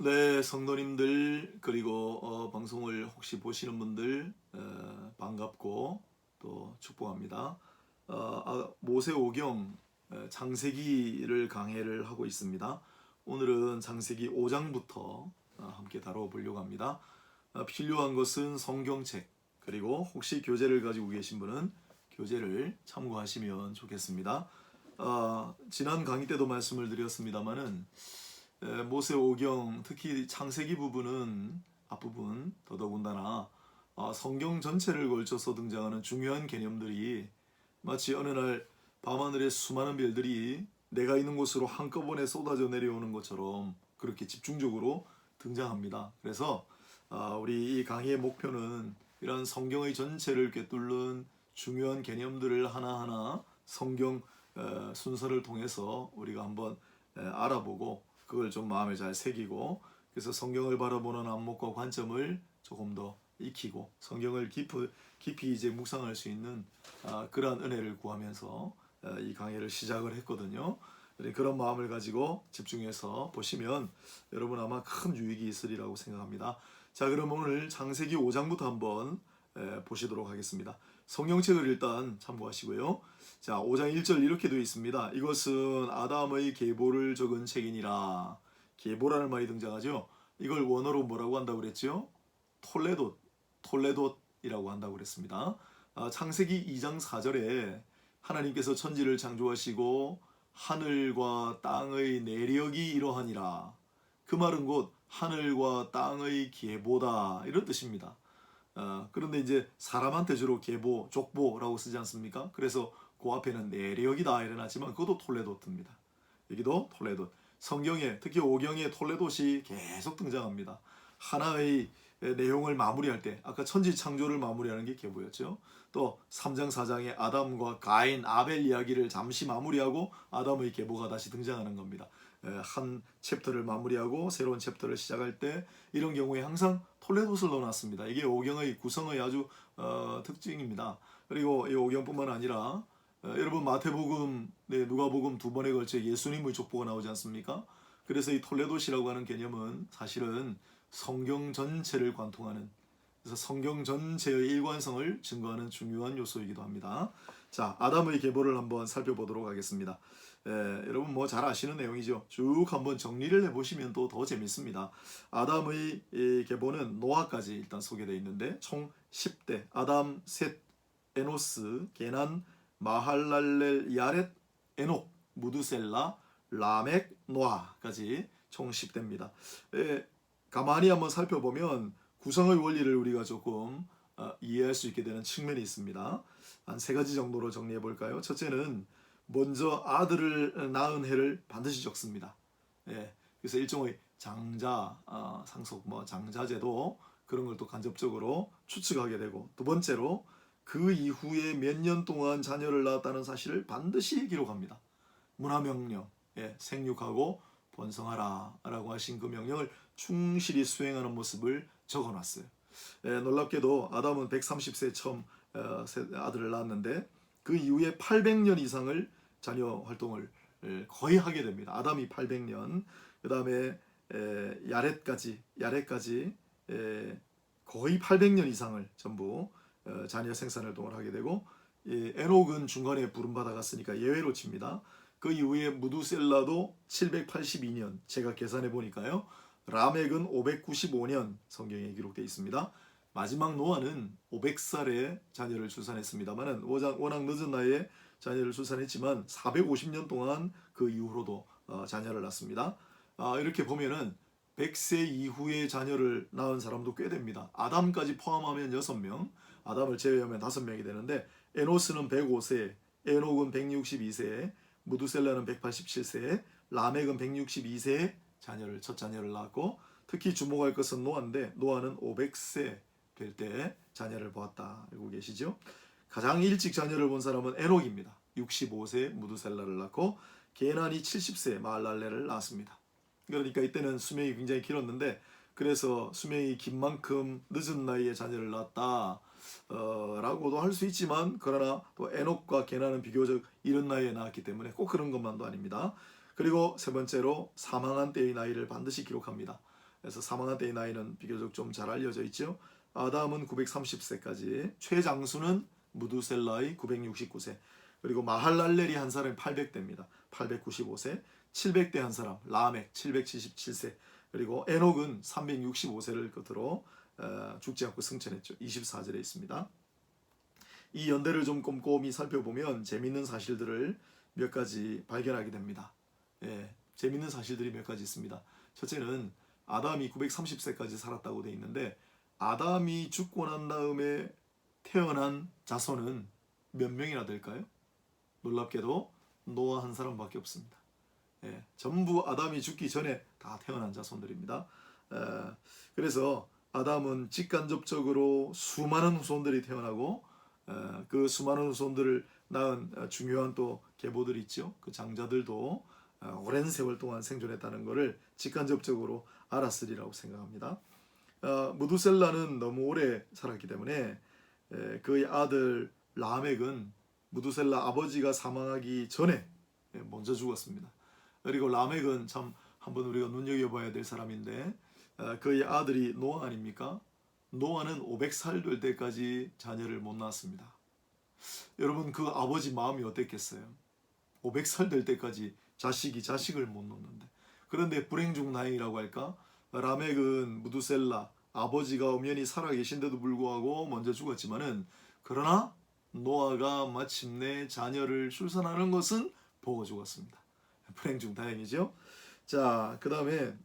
네, 성도님들 그리고 방송을 혹시 보시는 분들 반갑고 또 축복합니다. 모세오경 창세기를 강해를 하고 있습니다. 오늘은 창세기 5장부터 함께 다뤄보려고 합니다. 필요한 것은 성경책 그리고 혹시 교재를 가지고 계신 분은 교재를 참고하시면 좋겠습니다. 지난 강의 때도 말씀을 드렸습니다마는 모세오경 특히 창세기 부분은 앞부분 더더군다나 성경 전체를 걸쳐서 등장하는 중요한 개념들이 마치 어느 날 밤하늘에 수많은 별들이 내가 있는 곳으로 한꺼번에 쏟아져 내려오는 것처럼 그렇게 집중적으로 등장합니다. 그래서 우리 이 강의의 목표는 이런 성경의 전체를 꿰뚫는 중요한 개념들을 하나하나 성경 순서를 통해서 우리가 한번 알아보고 그걸 좀 마음에 잘 새기고 그래서 성경을 바라보는 안목과 관점을 조금 더 익히고 성경을 깊이 이제 묵상할 수 있는 그러한 은혜를 구하면서 이 강의를 시작을 했거든요. 그런 마음을 가지고 집중해서 보시면 여러분 아마 큰 유익이 있으리라고 생각합니다. 자, 그럼 오늘 창세기 5장부터 한번 보시도록 하겠습니다. 성경책을 일단 참고하시고요. 자, 5장 1절 이렇게 되어 있습니다. 이것은 아담의 계보를 적은 책이니라. 계보라는 말이 등장하죠. 이걸 원어로 뭐라고 한다고 그랬죠? 톨레돗이라고 한다고 그랬습니다. 창세기 2장 4절에 하나님께서 천지를 창조하시고 하늘과 땅의 내력이 이러하니라. 그 말은 곧 하늘과 땅의 계보다 이런 뜻입니다. 그런데 이제 사람한테 주로 계보, 족보라고 쓰지 않습니까? 그래서 그 앞에는 내력이다 일어나지만 그것도 톨레도트입니다. 여기도 톨레도. 성경에 특히 오경에 톨레도시 계속 등장합니다. 하나의 내용을 마무리할 때 아까 천지 창조를 마무리하는 게 계보였죠. 또 3장 4장에 아담과 가인, 아벨 이야기를 잠시 마무리하고 아담의 계보가 다시 등장하는 겁니다. 한 챕터를 마무리하고 새로운 챕터를 시작할 때 이런 경우에 항상 톨레도스를 넣어놨습니다. 이게 오경의 구성의 아주 특징입니다. 그리고 이 오경뿐만 아니라 여러분 마태복음, 누가복음 두 번에 걸쳐 예수님의 족보가 나오지 않습니까? 그래서 이 톨레도시라고 하는 개념은 사실은 성경 전체를 관통하는 그래서 성경 전체의 일관성을 증거하는 중요한 요소이기도 합니다. 자, 아담의 계보를 한번 살펴보도록 하겠습니다. 여러분 뭐 잘 아시는 내용이죠. 쭉 한번 정리를 해보시면 또 더 재밌습니다. 아담의 계보는 노아까지 일단 소개되어 있는데 총 10대 아담, 셋, 에노스, 게난, 마할랄렐, 야렛, 에녹, 무두셀라, 라멕, 노아까지 총 10대입니다. 가만히 한번 살펴보면 구성의 원리를 우리가 조금 이해할 수 있게 되는 측면이 있습니다. 한 세 가지 정도로 정리해 볼까요? 첫째는 먼저 아들을 낳은 해를 반드시 적습니다. 그래서 일종의 장자 상속, 장자제도 그런 걸 또 간접적으로 추측하게 되고 두 번째로 그 이후에 몇 년 동안 자녀를 낳았다는 사실을 반드시 기록합니다. 문화명령, 생육하고 번성하라 라고 하신 그 명령을 충실히 수행하는 모습을 적어놨어요. 놀랍게도 아담은 130세 처음 아들을 낳았는데 그 이후에 800년 이상을 자녀 활동을 거의 하게 됩니다. 아담이 800년, 그 다음에 야렛까지 거의 800년 이상을 전부 자녀 생산 활동을 하게 되고 에녹은 중간에 부름받아갔으니까 예외로 칩니다. 그 이후에 무두셀라도 782년 제가 계산해 보니까요. 라멕은 595년 성경에 기록되어 있습니다. 마지막 노아는 500살에 자녀를 출산했습니다만 워낙 늦은 나이에 자녀를 출산했지만 450년 동안 그 이후로도 자녀를 낳습니다. 이렇게 보면은 100세 이후에 자녀를 낳은 사람도 꽤 됩니다. 아담까지 포함하면 6명, 아담을 제외하면 5명이 되는데 에노스는 105세, 에녹은 162세, 무두셀라는 187세, 라멕은 162세에 첫 자녀를 낳았고 특히 주목할 것은 노아인데 노아는 500세 될 때 자녀를 보았다. 알고 계시죠? 가장 일찍 자녀를 본 사람은 에녹입니다. 65세 무두셀라를 낳고 게난이 70세 마할랄렐을 낳았습니다. 그러니까 이때는 수명이 굉장히 길었는데 그래서 수명이 긴 만큼 늦은 나이에 자녀를 낳았다 라고도 할 수 있지만 그러나 또 에녹과 게난은 비교적 이른 나이에 낳았기 때문에 꼭 그런 것만도 아닙니다. 그리고 세 번째로 사망한 때의 나이를 반드시 기록합니다. 그래서 사망한 때의 나이는 비교적 좀 잘 알려져 있죠. 아담은 930세까지, 최장수는 무두셀라의 969세, 그리고 마할랄렐이 한 사람이 800대입니다. 895세, 700대 한 사람 라멕 777세, 그리고 에녹은 365세를 끝으로 죽지 않고 승천했죠. 24절에 있습니다. 이 연대를 좀 꼼꼼히 살펴보면 재미있는 사실들을 몇 가지 발견하게 됩니다. 재미있는 사실들이 몇 가지 있습니다. 첫째는 아담이 930세까지 살았다고 되어 있는데, 아담이 죽고 난 다음에 태어난 자손은 몇 명이나 될까요? 놀랍게도 노아 한 사람밖에 없습니다. 전부 아담이 죽기 전에 다 태어난 자손들입니다. 그래서 아담은 직간접적으로 수많은 후손들이 태어나고, 그 수많은 후손들을 낳은 중요한 또 계보들이 있죠. 그 장자들도 오랜 세월 동안 생존했다는 것을 직간접적으로 알았으리라고 생각합니다. 무두셀라는 너무 오래 살았기 때문에 그의 아들 라멕은 무두셀라 아버지가 사망하기 전에 먼저 죽었습니다. 그리고 라멕은 참 한번 우리가 눈여겨봐야 될 사람인데, 그의 아들이 노아 아닙니까? 노아는 500살 될 때까지 자녀를 못 낳았습니다. 여러분, 그 아버지 마음이 어땠겠어요? 500살 될 때까지 자식을 못 낳는데. 그런데 불행 중 다행이라고 할까? 라멕은 무두셀라 아버지가 엄연히 살아계신데도 불구하고 먼저 죽었지만은, 그러나 노아가 마침내 자녀를 출산하는 것은 보고 죽었습니다. 불행 중 다행이죠. 자, 그 다음에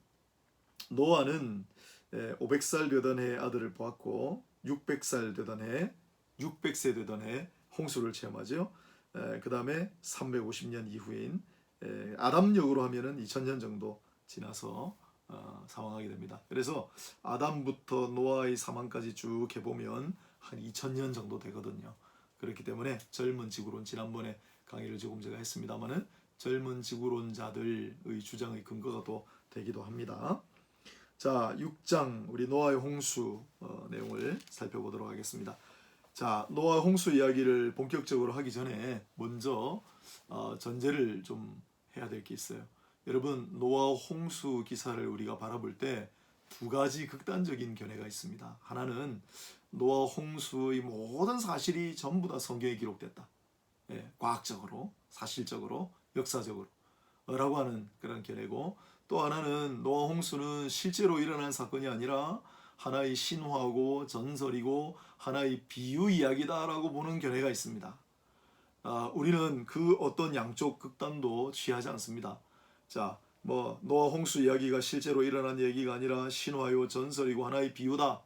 노아는 500살 되던 해에 아들을 보았고, 600살 되던 해, 600세 되던 해 홍수를 체험하죠. 그 다음에 350년 이후인 아담력으로 하면은 2000년 정도 지나서 사망하게 됩니다. 그래서 아담부터 노아의 사망까지 쭉 해보면 한 2000년 정도 되거든요. 그렇기 때문에 젊은 지구론, 지난번에 강의를 조금 제가 했습니다마는 젊은 지구론자들의 주장의 근거가 또 되기도 합니다. 자, 6장 우리 노아의 홍수 내용을 살펴보도록 하겠습니다. 자, 노아 홍수 이야기를 본격적으로 하기 전에 먼저 전제를 좀 해야 될 게 있어요. 여러분, 노아 홍수 기사를 우리가 바라볼 때 두 가지 극단적인 견해가 있습니다. 하나는 노아 홍수의 모든 사실이 전부 다 성경에 기록됐다. 과학적으로, 사실적으로, 역사적으로 라고 하는 그런 견해고, 또 하나는 노아 홍수는 실제로 일어난 사건이 아니라 하나의 신화고 전설이고 하나의 비유 이야기다라고 보는 견해가 있습니다. 우리는 그 어떤 양쪽 극단도 취하지 않습니다. 자, 노아 홍수 이야기가 실제로 일어난 얘기가 아니라 신화요 전설이고 하나의 비유다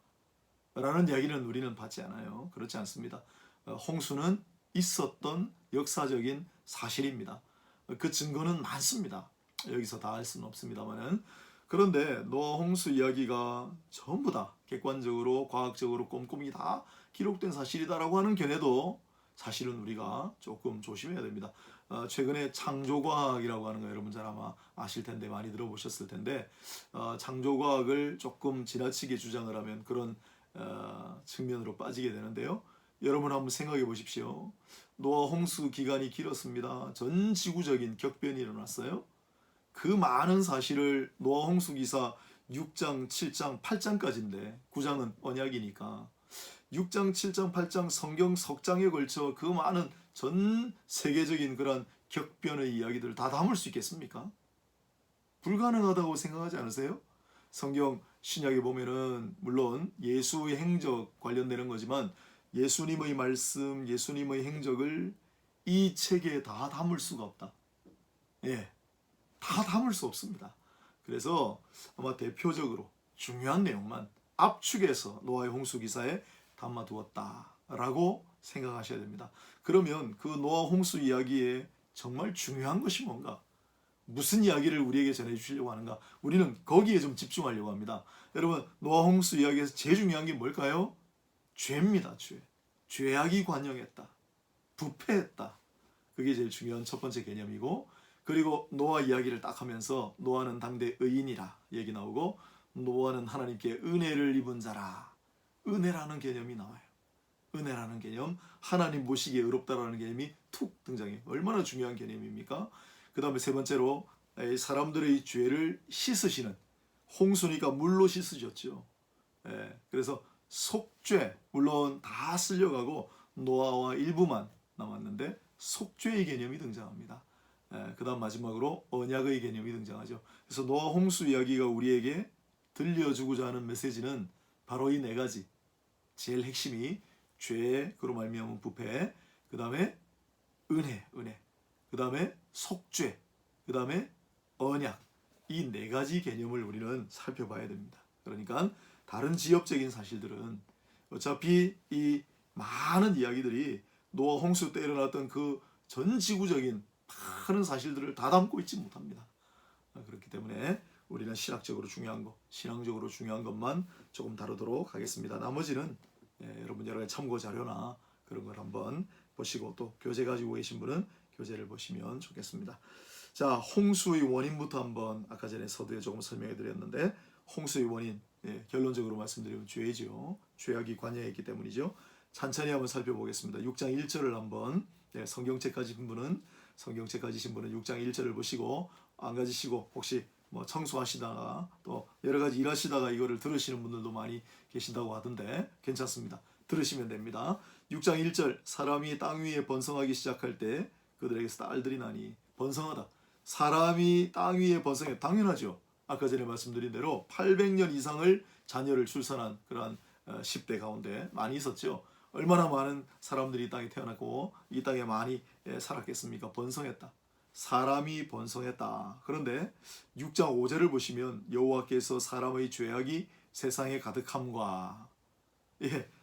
라는 이야기는 우리는 받지 않아요. 그렇지 않습니다. 홍수는 있었던 역사적인 사실입니다. 그 증거는 많습니다. 여기서 다 할 수는 없습니다만은, 그런데 노아 홍수 이야기가 전부 다 객관적으로 과학적으로 꼼꼼히 다 기록된 사실이다라고 하는 견해도 사실은 우리가 조금 조심해야 됩니다. 최근에 창조과학이라고 하는 거 여러분 잘 아마 아실 텐데, 많이 들어보셨을 텐데, 창조과학을 조금 지나치게 주장을 하면 그런 측면으로 빠지게 되는데요. 여러분 한번 생각해 보십시오. 노아 홍수 기간이 길었습니다. 전 지구적인 격변이 일어났어요. 그 많은 사실을 노아 홍수 기사 6장, 7장, 8장까지인데 9장은 언약이니까 6장, 7장, 8장 성경 석장에 걸쳐 그 많은 전 세계적인 그런 격변의 이야기들을 다 담을 수 있겠습니까? 불가능하다고 생각하지 않으세요? 성경 신약에 보면은 물론 예수의 행적 관련되는 거지만 예수님의 말씀, 예수님의 행적을 이 책에 다 담을 수가 없다. 다 담을 수 없습니다. 그래서 아마 대표적으로 중요한 내용만 압축해서 노아의 홍수 기사에 담아두었다라고 생각하셔야 됩니다. 그러면 그 노아 홍수 이야기에 정말 중요한 것이 뭔가? 무슨 이야기를 우리에게 전해주시려고 하는가? 우리는 거기에 좀 집중하려고 합니다. 여러분, 노아 홍수 이야기에서 제일 중요한 게 뭘까요? 죄입니다. 죄. 죄악이 관영했다. 부패했다. 그게 제일 중요한 첫 번째 개념이고, 그리고 노아 이야기를 딱 하면서 노아는 당대 의인이라 얘기 나오고, 노아는 하나님께 은혜를 입은 자라. 은혜라는 개념이 나와요. 은혜라는 개념, 하나님 보시기에 의롭다라는 개념이 툭 등장해요. 얼마나 중요한 개념입니까? 그 다음에 세 번째로 사람들의 죄를 씻으시는, 홍수니까 물로 씻으셨죠. 그래서 속죄, 물론 다 쓸려가고 노아와 일부만 남았는데 속죄의 개념이 등장합니다. 그 다음 마지막으로 언약의 개념이 등장하죠. 그래서 노아 홍수 이야기가 우리에게 들려주고자 하는 메시지는 바로 이 네 가지. 제일 핵심이 죄, 그로 말미암은 부패, 그 다음에 은혜, 그 다음에 속죄, 그 다음에 언약. 이 네 가지 개념을 우리는 살펴봐야 됩니다. 그러니까 다른 지엽적인 사실들은 어차피 이 많은 이야기들이 노아 홍수 때 일어났던 그 전 지구적인 많은 사실들을 다 담고 있지 못합니다. 그렇기 때문에 우리는 신학적으로 중요한 것, 신앙적으로 중요한 것만 조금 다루도록 하겠습니다. 나머지는 여러분 여러 가지 참고 자료나 그런 걸 한번 보시고 또 교재 가지고 계신 분은 교재를 보시면 좋겠습니다. 자, 홍수의 원인부터 한번 아까 전에 서두에 조금 설명해 드렸는데 홍수의 원인, 결론적으로 말씀드리면 죄죠. 죄악이 관여해 있기 때문이죠. 천천히 한번 살펴보겠습니다. 6장 1절을 한번 성경책 가지신 분은 6장 1절을 보시고 안 가지시고 혹시 뭐 청소하시다가 또 여러 가지 일하시다가 이거를 들으시는 분들도 많이 계신다고 하던데 괜찮습니다. 들으시면 됩니다. 6장 1절 사람이 땅 위에 번성하기 시작할 때 그들에게서 딸들이 나니 번성하다. 사람이 땅 위에 번성해 당연하죠. 아까 전에 말씀드린 대로 800년 이상을 자녀를 출산한 그러한 10대 가운데 많이 있었죠. 얼마나 많은 사람들이 이 땅에 태어났고 이 땅에 많이 살았겠습니까? 번성했다. 사람이 번성했다. 그런데 6장 5절을 보시면 여호와께서 사람의 죄악이 세상에 가득함과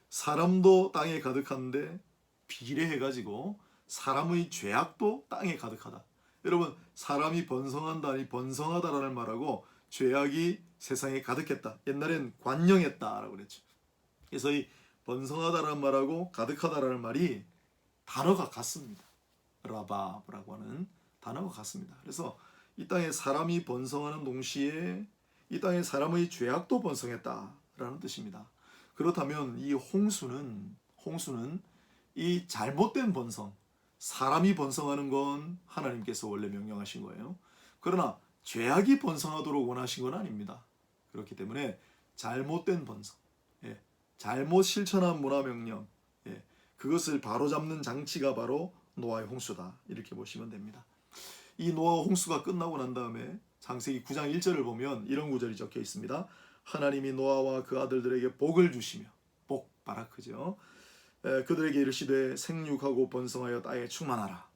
사람도 땅에 가득한데 비례해가지고 사람의 죄악도 땅에 가득하다. 여러분 사람이 번성한다니 번성하다라는 말하고 죄악이 세상에 가득했다. 옛날엔 관영했다라고 그랬죠. 그래서 이 번성하다라는 말하고 가득하다라는 말이 단어가 같습니다. 라바라고 하는 단어가 같습니다. 그래서 이 땅에 사람이 번성하는 동시에 이 땅에 사람의 죄악도 번성했다라는 뜻입니다. 그렇다면 이 홍수는 이 잘못된 번성, 사람이 번성하는 건 하나님께서 원래 명령하신 거예요. 그러나 죄악이 번성하도록 원하신 건 아닙니다. 그렇기 때문에 잘못된 번성, 잘못 실천한 문화명령, 그것을 바로잡는 장치가 바로 노아의 홍수다. 이렇게 보시면 됩니다. 이 노아 홍수가 끝나고 난 다음에 창세기 9장 1절을 보면 이런 구절이 적혀 있습니다. 하나님이 노아와 그 아들들에게 복을 주시며 복 바라크죠. 그들에게 이르시되 생육하고 번성하여 땅에 충만하라.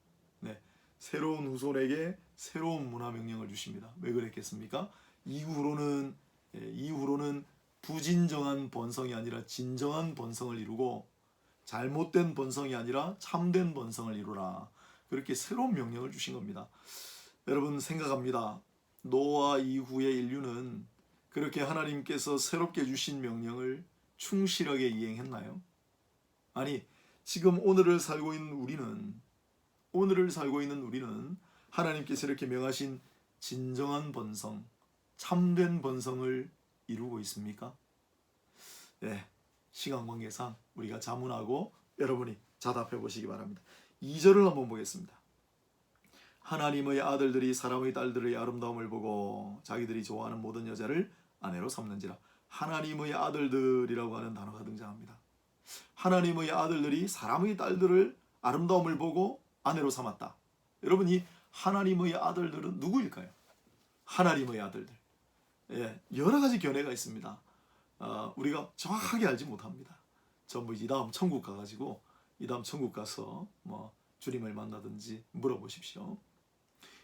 새로운 후손에게 새로운 문화 명령을 주십니다. 왜 그랬겠습니까? 이후로는 부진정한 번성이 아니라 진정한 번성을 이루고 잘못된 번성이 아니라 참된 번성을 이루라. 그렇게 새로운 명령을 주신 겁니다. 여러분 생각합니다. 노아 이후의 인류는 그렇게 하나님께서 새롭게 주신 명령을 충실하게 이행했나요? 아니, 지금 오늘을 살고 있는 우리는 하나님께서 이렇게 명하신 진정한 번성, 참된 번성을 이루고 있습니까? 시간 관계상 우리가 자문하고 여러분이 자답해 보시기 바랍니다. 2절을 한번 보겠습니다. 하나님의 아들들이 사람의 딸들의 아름다움을 보고 자기들이 좋아하는 모든 여자를 아내로 삼는지라. 하나님의 아들들이라고 하는 단어가 등장합니다. 하나님의 아들들이 사람의 딸들을 아름다움을 보고 아내로 삼았다. 여러분 이 하나님의 아들들은 누구일까요? 하나님의 아들들. 여러 가지 견해가 있습니다. 우리가 정확하게 알지 못합니다. 전부 이 다음 천국 가가지고 이 다음 천국 가서 뭐 주님을 만나든지 물어보십시오.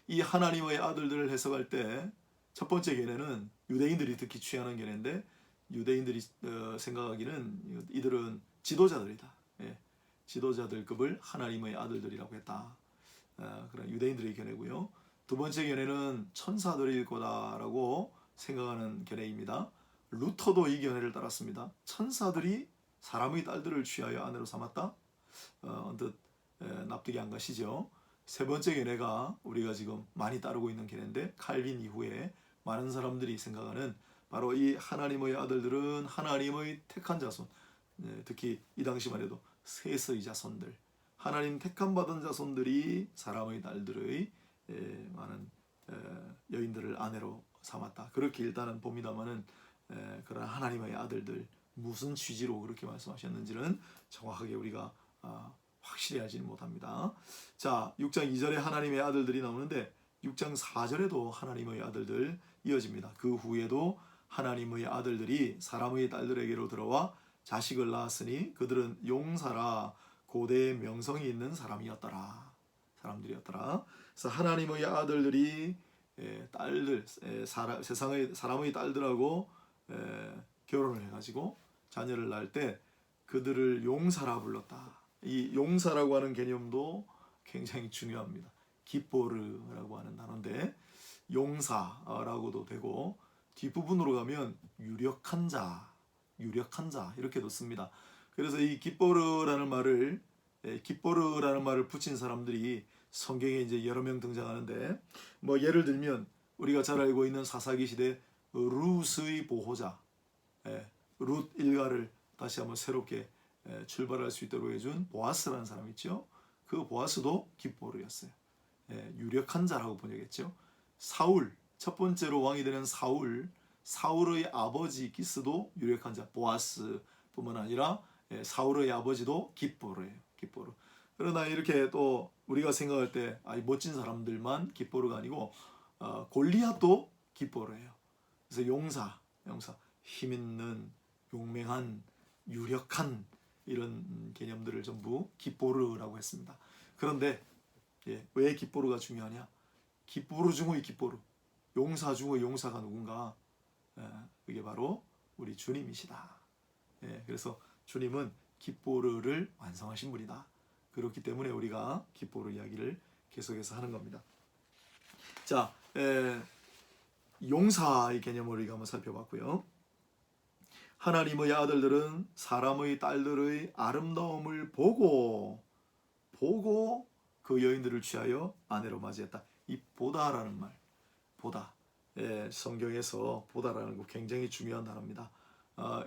이 하나님의 아들들을 해석할 때 첫 번째 견해는 유대인들이 특히 취하는 견해인데 유대인들이 생각하기는 이들은 지도자들이다. 지도자들급을 하나님의 아들들이라고 했다. 그런 유대인들의 견해고요. 두 번째 견해는 천사들일 거다라고 생각하는 견해입니다. 루터도 이 견해를 따랐습니다. 천사들이 사람의 딸들을 취하여 아내로 삼았다. 언뜻 납득이 안 가시죠. 세 번째 견해가 우리가 지금 많이 따르고 있는 견해인데 칼빈 이후에 많은 사람들이 생각하는 바로 이 하나님의 아들들은 하나님의 택한 자손, 특히 이 당시만 해도 셋의 자손들, 하나님 택함 받은 자손들이 사람의 딸들의 많은 여인들을 아내로 삼았다. 그렇게 일단은 봅니다만은 그런 하나님의 아들들 무슨 취지로 그렇게 말씀하셨는지는 정확하게 우리가 확실히 알지는 못합니다. 자, 6장 2절에 하나님의 아들들이 나오는데 6장 4절에도 하나님의 아들들 이어집니다. 그 후에도 하나님의 아들들이 사람의 딸들에게로 들어와 자식을 낳았으니 그들은 용사라 고대의 명성이 있는 사람들이었더라. 그래서 하나님의 아들들이 딸들, 세상의 사람의 딸들하고 결혼을 해가지고 자녀를 낳을 때 그들을 용사라 불렀다. 이 용사라고 하는 개념도 굉장히 중요합니다. 기포르라고 하는 단어인데 용사라고도 되고 뒷부분으로 가면 유력한 자 이렇게도 씁니다. 그래서 이 기포르라는 말을 붙인 사람들이 성경에 이제 여러 명 등장하는데 뭐 예를 들면 우리가 잘 알고 있는 사사기 시대 룻의 보호자 룻 일가를 다시 한번 새롭게 출발할 수 있도록 해준 보아스라는 사람 있죠. 그 보아스도 기포르였어요. 유력한 자라고 번역했죠. 사울 첫 번째로 왕이 되는 사울의 아버지 기스도 유력한 자 보아스뿐만 아니라 사울의 아버지도 기포르예요. 기포르. 그러나 이렇게 또 우리가 생각할 때 멋진 사람들만 기포르가 아니고 골리앗도 기포르예요. 그래서 용사 힘 있는 용맹한 유력한 이런 개념들을 전부 기포르라고 했습니다. 그런데 왜 기포르가 중요하냐? 기포르 중의 기포르, 용사 중의 용사가 누군가? 그게 바로 우리 주님이시다. 그래서 주님은 기포르를 완성하신 분이다. 그렇기 때문에 우리가 기포르 이야기를 계속해서 하는 겁니다. 자, 용사의 개념을 우리가 한번 살펴봤고요. 하나님의 아들들은 사람의 딸들의 아름다움을 보고 그 여인들을 취하여 아내로 맞이했다. 이 보다라는 말, 보다. 성경에서 보다라는 거 굉장히 중요한 단어입니다.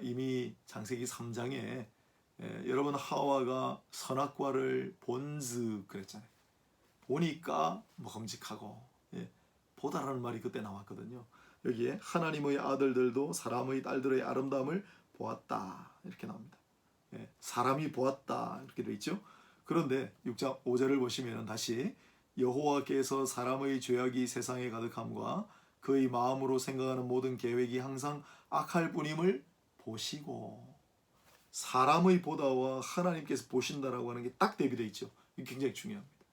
이미 창세기 3장에 여러분 하와가 선악과를 본즉 그랬잖아요. 보니까 먹음직하고 보다라는 말이 그때 나왔거든요. 여기에 하나님의 아들들도 사람의 딸들의 아름다움을 보았다 이렇게 나옵니다. 사람이 보았다 이렇게 되어 있죠. 그런데 6장 5절을 보시면 다시 여호와께서 사람의 죄악이 세상에 가득함과 그의 마음으로 생각하는 모든 계획이 항상 악할 뿐임을 보시고 사람의 보다와 하나님께서 보신다라고 하는 게 딱 대비되어 있죠. 이게 굉장히 중요합니다.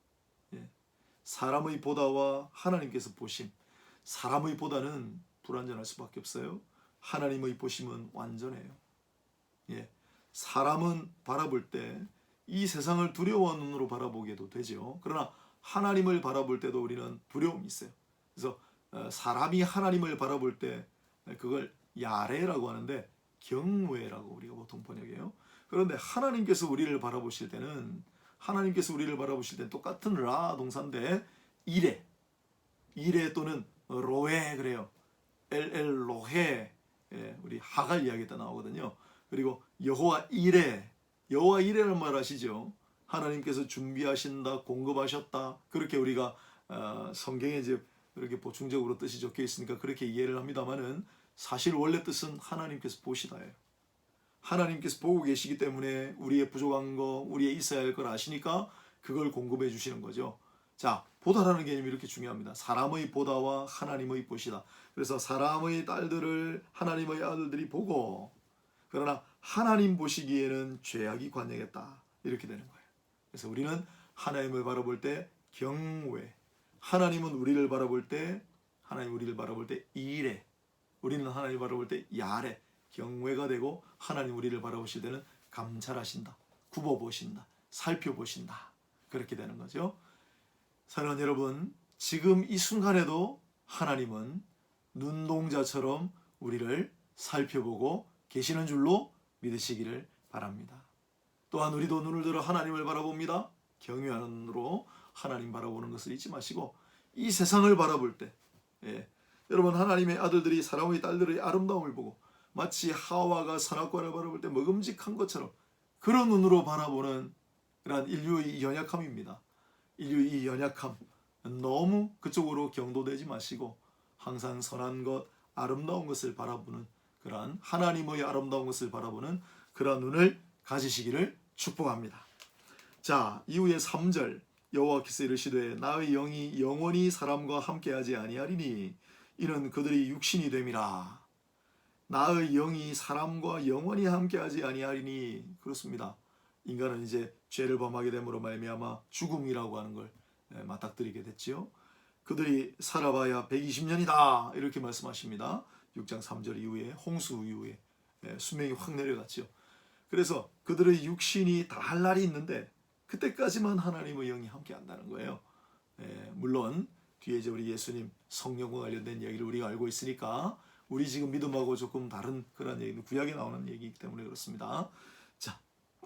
사람의 보다와 하나님께서 보심. 사람의 보다는 불완전할 수밖에 없어요. 하나님의 보심은 완전해요. 사람은 바라볼 때 이 세상을 두려워하는 눈으로 바라보게도 되죠. 그러나 하나님을 바라볼 때도 우리는 두려움이 있어요. 그래서 사람이 하나님을 바라볼 때 그걸 야레라고 하는데 경외라고 우리가 보통 번역해요. 그런데 하나님께서 우리를 바라보실 때는 똑같은 라 동사인데 이레 또는 로에 그래요. 엘 로헤 우리 하갈 이야기 때 나오거든요. 그리고 여호와 이레라는 말 아시죠? 하나님께서 준비하신다, 공급하셨다. 그렇게 우리가 성경에 이제 그렇게 보충적으로 뜻이 적혀 있으니까 그렇게 이해를 합니다만은 사실 원래 뜻은 하나님께서 보시다예요. 하나님께서 보고 계시기 때문에 우리의 부족한 거, 우리의 있어야 할 걸 아시니까 그걸 공급해 주시는 거죠. 자, 보다라는 개념이 이렇게 중요합니다. 사람의 보다와 하나님의 보시다. 그래서 사람의 딸들을 하나님의 아들들이 보고 그러나 하나님 보시기에는 죄악이 관영했다. 이렇게 되는 거예요. 그래서 우리는 하나님을 바라볼 때 경외, 하나님은 우리를 바라볼 때 이레, 우리는 하나님을 바라볼 때 야레, 경외가 되고 하나님 우리를 바라보실 때는 감찰하신다, 굽어보신다, 살펴보신다. 그렇게 되는 거죠. 사랑하는 여러분, 지금 이 순간에도 하나님은 눈동자처럼 우리를 살펴보고 계시는 줄로 믿으시기를 바랍니다. 또한 우리도 눈을 들어 하나님을 바라봅니다. 경외하는 눈으로 하나님 바라보는 것을 잊지 마시고 이 세상을 바라볼 때 여러분 하나님의 아들들이 사람의 딸들의 아름다움을 보고 마치 하와가 선악과를 바라볼 때 먹음직한 것처럼 그런 눈으로 바라보는 그런 인류의 연약함입니다. 인류의 연약함 너무 그쪽으로 경도되지 마시고 항상 선한 것, 아름다운 것을 바라보는 그러한 하나님의 아름다운 것을 바라보는 그러한 눈을 가지시기를 축복합니다. 자, 이후에 3절 여호와께서 이르시되 나의 영이 영원히 사람과 함께하지 아니하리니 이는 그들이 육신이 됨이라. 나의 영이 사람과 영원히 함께하지 아니하리니. 그렇습니다. 인간은 이제 죄를 범하게 됨으로 말미암아 죽음이라고 하는 걸 맞닥뜨리게 됐지요. 그들이 살아봐야 120년이다 이렇게 말씀하십니다. 6장 3절 이후에 홍수 이후에 수명이 확 내려갔죠. 그래서 그들의 육신이 다할 날이 있는데 그때까지만 하나님의 영이 함께 한다는 거예요. 물론 뒤에 이제 우리 예수님 성령과 관련된 이야기를 우리가 알고 있으니까 우리 지금 믿음하고 조금 다른 그런 얘기는 구약에 나오는 얘기이기 때문에 그렇습니다. 자,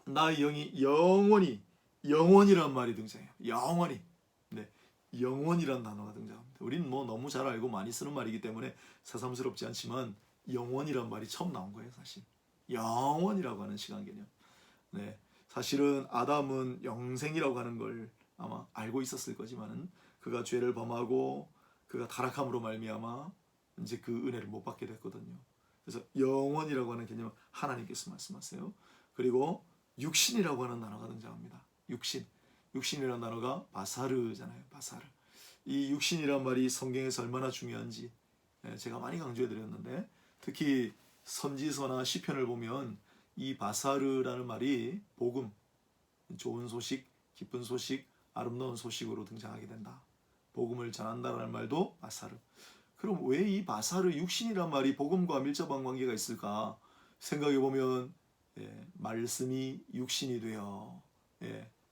나의 영이 영원이란 말이 등장해요. 영원히. 네, 영원이란 단어가 등장합니다. 우리는 뭐 너무 잘 알고 많이 쓰는 말이기 때문에 새삼스럽지 않지만 영원이란 말이 처음 나온 거예요, 사실. 영원이라고 하는 시간 개념. 네, 사실은 아담은 영생이라고 하는 걸 아마 알고 있었을 거지만은 그가 죄를 범하고 그가 타락함으로 말미암아 이제 그 은혜를 못 받게 됐거든요. 그래서 영원이라고 하는 개념은 하나님께서 말씀하세요. 그리고 육신이라고 하는 단어가 등장합니다. 육신이라는 단어가 바사르잖아요. 바사르. 이 육신이란 말이 성경에서 얼마나 중요한지 제가 많이 강조해 드렸는데 특히 선지서나 시편을 보면 이 바사르라는 말이 복음, 좋은 소식, 기쁜 소식, 아름다운 소식으로 등장하게 된다. 복음을 전한다라는 말도 바사르. 그럼 왜 이 바사르 육신이란 말이 복음과 밀접한 관계가 있을까? 생각해 보면 말씀이 육신이 되어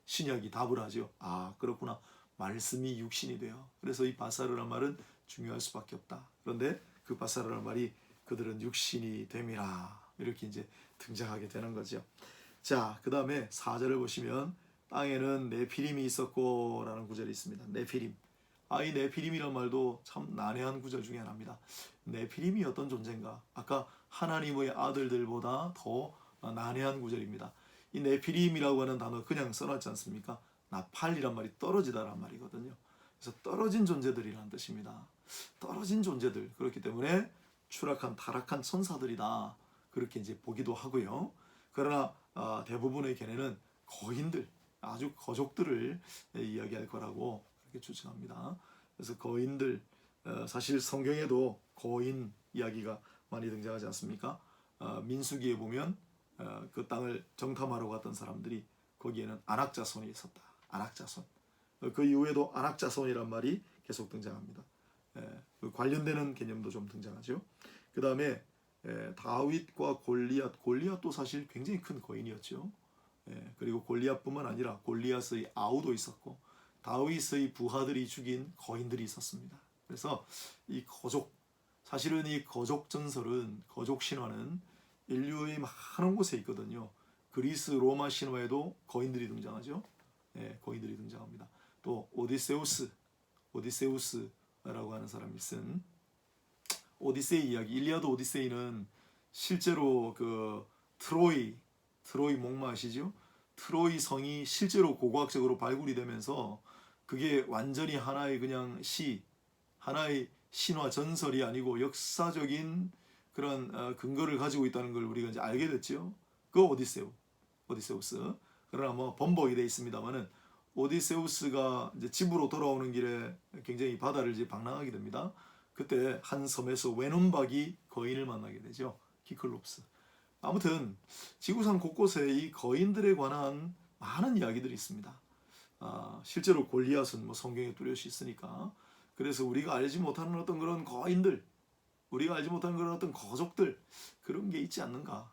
신약이 답을 하죠. 아, 그렇구나. 말씀이 육신이 되어. 그래서 이 바사르란 말은 중요할 수밖에 없다. 그런데 그 바사르란 말이 그들은 육신이 됨이라 이렇게 이제 등장하게 되는 거죠. 자, 그 다음에 4절을 보시면 땅에는 네피림이 있었고 라는 구절이 있습니다. 네피림. 이 네피림이란 말도 참 난해한 구절 중에 하나입니다. 네피림이 어떤 존재인가? 아까 하나님의 아들들보다 더 난해한 구절입니다. 이 네피림이라고 하는 단어 그냥 써놨지 않습니까? 나팔이란 말이 떨어지다란 말이거든요. 그래서 떨어진 존재들이라는 뜻입니다. 떨어진 존재들. 그렇기 때문에 추락한 타락한 천사들이다. 그렇게 이제 보기도 하고요. 그러나 대부분의 견해는 거인들, 아주 거족들을 이야기할 거라고 그렇게 추측합니다. 그래서 거인들, 사실 성경에도 거인 이야기가 많이 등장하지 않습니까? 민수기에 보면 그 땅을 정탐하러 갔던 사람들이 거기에는 안악자손이 있었다. 안악자손. 그 이후에도 안악자손이란 말이 계속 등장합니다. 그 관련되는 개념도 좀 등장하죠. 그 다음에 다윗과 골리앗도 사실 굉장히 큰 거인이었죠. 그리고 골리앗뿐만 아니라 골리앗의 아우도 있었고 다윗의 부하들이 죽인 거인들이 있었습니다. 그래서 이 거족, 사실은 이 거족 전설은, 거족 신화는 인류의 많은 곳에 있거든요. 그리스 로마 신화에도 거인들이 등장하죠. 거인들이 등장합니다. 또 오디세우스라고 하는 사람이 쓴 오디세이 이야기, 일리아드 오디세이는 실제로 그 트로이 목마 아시죠? 트로이 성이 실제로 고고학적으로 발굴이 되면서 그게 완전히 하나의 그냥 하나의 신화 전설이 아니고 역사적인 그런 근거를 가지고 있다는 걸 우리가 이제 알게 됐죠. 그 오디세우스. 그러나 뭐 번복이 돼 있습니다만은 오디세우스가 이제 집으로 돌아오는 길에 굉장히 바다를 이제 방랑하게 됩니다. 그때 한 섬에서 외눈박이 거인을 만나게 되죠. 키클롭스. 아무튼 지구상 곳곳에 이 거인들에 관한 많은 이야기들이 있습니다. 실제로 골리앗은 뭐 성경에 뚜렷이 있으니까. 그래서 우리가 알지 못하는 어떤 그런 거인들, 우리가 알지 못하는 그런 어떤 거족들, 그런 게 있지 않는가.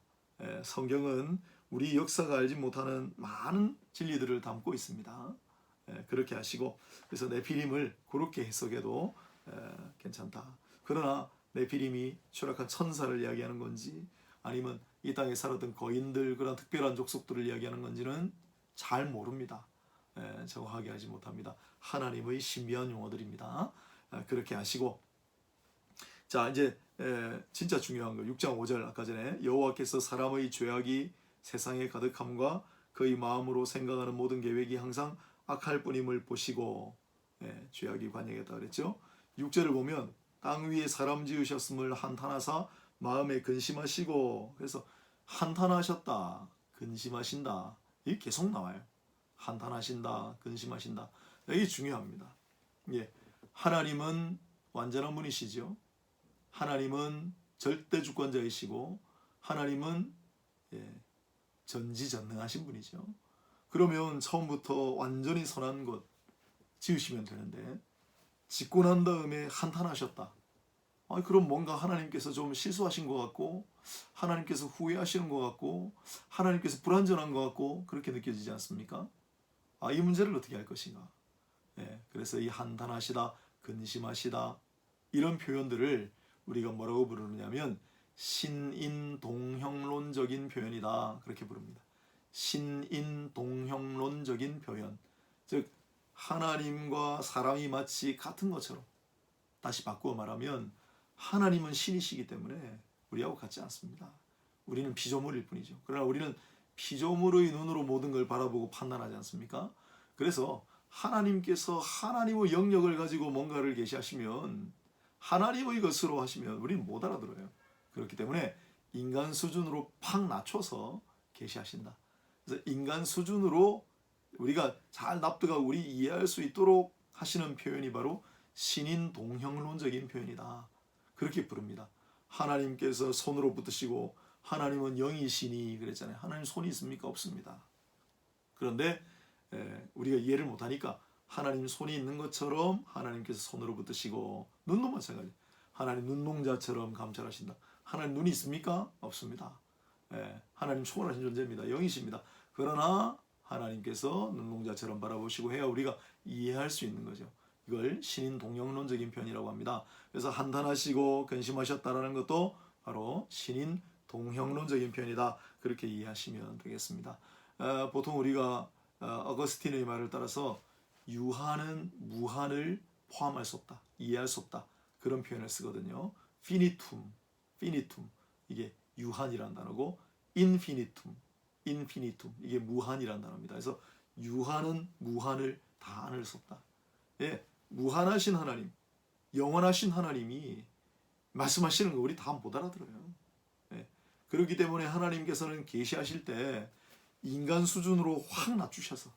성경은 우리 역사가 알지 못하는 많은 진리들을 담고 있습니다. 그렇게 하시고, 그래서 네피림을 그렇게 해석해도 괜찮다. 그러나 네피림이 추락한 천사를 이야기하는 건지 아니면 이 땅에 살았던 거인들, 그런 특별한 족속들을 이야기하는 건지는 잘 모릅니다. 정확하게 알지 못합니다. 하나님의 신비한 용어들입니다. 그렇게 하시고, 자 이제 진짜 중요한 거 6장 5절 아까 전에 여호와께서 사람의 죄악이 세상에 가득함과 그의 마음으로 생각하는 모든 계획이 항상 악할 뿐임을 보시고 죄악이 관영했다 그랬죠. 6절을 보면 땅 위에 사람 지으셨음을 한탄하사 마음에 근심하시고, 그래서 한탄하셨다, 근심하신다, 이게 계속 나와요. 한탄하신다, 근심하신다. 이게 중요합니다. 예, 하나님은 완전한 분이시죠. 하나님은 절대 주권자이시고 하나님은 전지전능하신 분이죠. 그러면 처음부터 완전히 선한 것 지으시면 되는데 짓고 난 다음에 한탄하셨다. 그럼 뭔가 하나님께서 좀 실수하신 것 같고 하나님께서 후회하시는 것 같고 하나님께서 불완전한 것 같고 그렇게 느껴지지 않습니까? 이 문제를 어떻게 할 것인가? 그래서 이 한탄하시다, 근심하시다 이런 표현들을 우리가 뭐라고 부르느냐면 신인동형론적인 표현이다, 그렇게 부릅니다. 신인동형론적인 표현, 즉 하나님과 사람이 마치 같은 것처럼, 다시 바꾸어 말하면 하나님은 신이시기 때문에 우리하고 같지 않습니다. 우리는 피조물일 뿐이죠. 그러나 우리는 피조물의 눈으로 모든 걸 바라보고 판단하지 않습니까? 그래서 하나님께서 하나님의 영역을 가지고 뭔가를 계시하시면, 하나님의 것으로 하시면 우리는 못 알아들어요. 그렇기 때문에 인간 수준으로 팍 낮춰서 계시하신다. 그래서 인간 수준으로 우리가 잘 납득하고 우리 이해할 수 있도록 하시는 표현이 바로 신인 동형론적인 표현이다, 그렇게 부릅니다. 하나님께서 손으로 붙드시고 하나님은 영이시니 그랬잖아요. 하나님 손이 있습니까? 없습니다. 그런데 우리가 이해를 못하니까 하나님 손이 있는 것처럼 하나님께서 손으로 붙드시고, 눈도 마찬가지. 하나님 눈동자처럼 감찰하신다. 하나님 눈이 있습니까? 없습니다. 하나님 초월하신 존재입니다. 영이십니다. 그러나 하나님께서 눈동자처럼 바라보시고 해야 우리가 이해할 수 있는 거죠. 이걸 신인 동형론적인 표현이라고 합니다. 그래서 한탄하시고 근심하셨다라는 것도 바로 신인 동형론적인 표현이다, 그렇게 이해하시면 되겠습니다. 보통 우리가 어거스틴의 말을 따라서 유한은 무한을 포함할 수 없다, 이해할 수 없다, 그런 표현을 쓰거든요. 피니툼 이게 유한이라는 단어고, 인피니툼 이게 무한이라는 단어입니다. 그래서 유한은 무한을 다 안을 수 없다. 무한하신 하나님, 영원하신 하나님이 말씀하시는 거 우리 다 못 알아들어요. 그렇기 때문에 하나님께서는 계시하실 때 인간 수준으로 확 낮추셔서